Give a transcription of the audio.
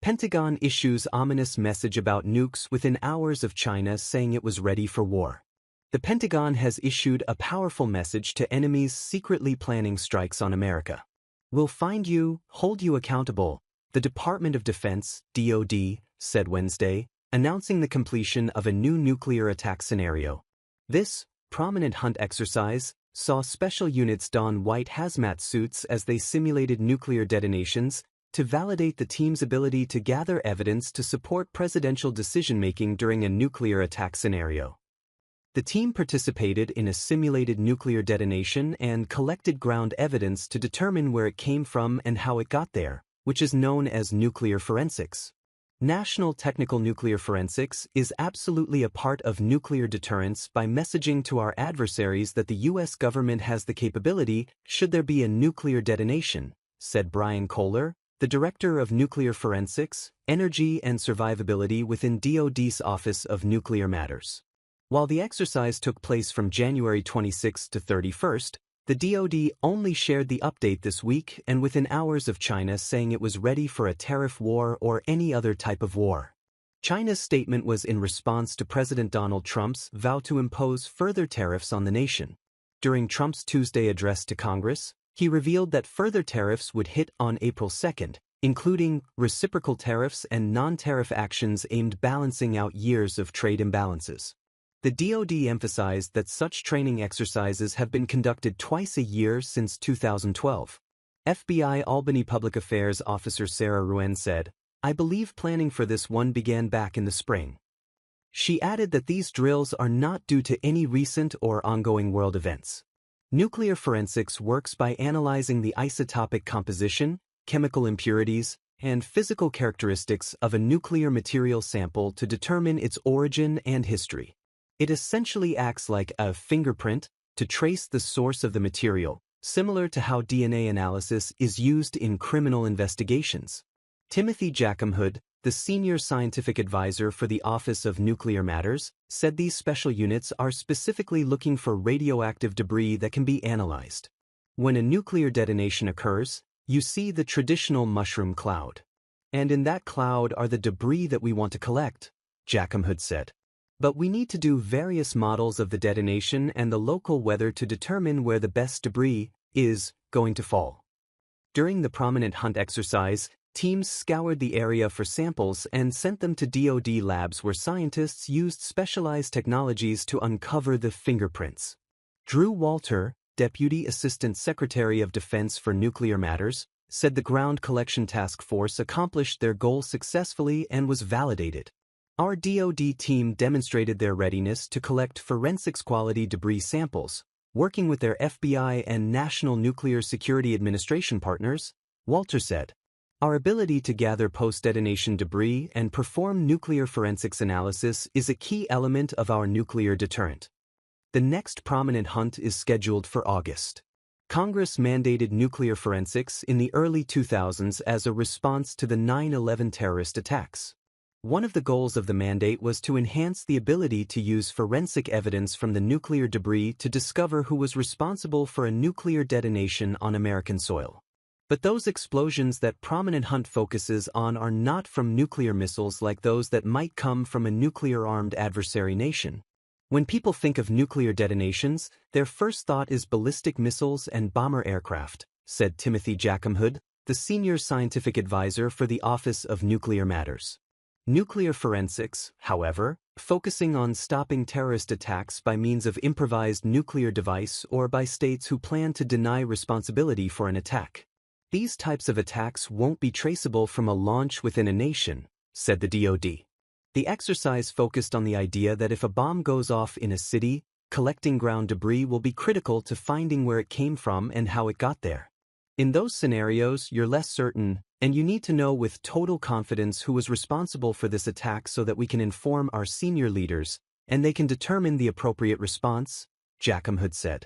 Pentagon issues ominous message about nukes within hours of China saying it was ready for war. The Pentagon has issued a powerful message to enemies secretly planning strikes on America. "We'll find you, hold you accountable," the Department of Defense, DOD, said Wednesday, announcing the completion of a new nuclear attack scenario. This prominent hunt exercise saw special units don white hazmat suits as they simulated nuclear detonations to validate the team's ability to gather evidence to support presidential decision-making during a nuclear attack scenario. The team participated in a simulated nuclear detonation and collected ground evidence to determine where it came from and how it got there, which is known as nuclear forensics. National Technical Nuclear Forensics is absolutely a part of nuclear deterrence by messaging to our adversaries that the U.S. government has the capability should there be a nuclear detonation, said Brian Kohler, the Director of Nuclear Forensics, Energy and Survivability within DOD's Office of Nuclear Matters. While the exercise took place from January 26 to 31st, the DOD only shared the update this week and within hours of China saying it was ready for a tariff war or any other type of war. China's statement was in response to President Donald Trump's vow to impose further tariffs on the nation. During Trump's Tuesday address to Congress, he revealed that further tariffs would hit on April 2nd, including reciprocal tariffs and non-tariff actions aimed balancing out years of trade imbalances. The DoD emphasized that such training exercises have been conducted twice a year since 2012. FBI Albany Public Affairs Officer Sarah Ruen said, "I believe planning for this one began back in the spring." She added that these drills are not due to any recent or ongoing world events. Nuclear forensics works by analyzing the isotopic composition, chemical impurities, and physical characteristics of a nuclear material sample to determine its origin and history. It essentially acts like a fingerprint to trace the source of the material, similar to how DNA analysis is used in criminal investigations. Timothy Jacomhood, the senior scientific advisor for the Office of Nuclear Matters, said these special units are specifically looking for radioactive debris that can be analyzed. When a nuclear detonation occurs, you see the traditional mushroom cloud. And in that cloud are the debris that we want to collect, Jacomhood said. But we need to do various models of the detonation and the local weather to determine where the best debris is going to fall. During the prominent hunt exercise, teams scoured the area for samples and sent them to DoD labs where scientists used specialized technologies to uncover the fingerprints. Drew Walter, Deputy Assistant Secretary of Defense for Nuclear Matters, said the Ground Collection Task Force accomplished their goal successfully and was validated. Our DoD team demonstrated their readiness to collect forensics-quality debris samples, working with their FBI and National Nuclear Security Administration partners, Walter said. Our ability to gather post-detonation debris and perform nuclear forensics analysis is a key element of our nuclear deterrent. The next prominent hunt is scheduled for August. Congress mandated nuclear forensics in the early 2000s as a response to the 9/11 terrorist attacks. One of the goals of the mandate was to enhance the ability to use forensic evidence from the nuclear debris to discover who was responsible for a nuclear detonation on American soil. But those explosions that prominent hunt focuses on are not from nuclear missiles like those that might come from a nuclear-armed adversary nation. When people think of nuclear detonations, their first thought is ballistic missiles and bomber aircraft, said Timothy Jacomhood, the senior scientific advisor for the Office of Nuclear Matters. Nuclear forensics, however, focusing on stopping terrorist attacks by means of improvised nuclear device or by states who plan to deny responsibility for an attack. These types of attacks won't be traceable from a launch within a nation, said the DoD. The exercise focused on the idea that if a bomb goes off in a city, collecting ground debris will be critical to finding where it came from and how it got there. In those scenarios, you're less certain, and you need to know with total confidence who was responsible for this attack so that we can inform our senior leaders, and they can determine the appropriate response, Jacomhood said.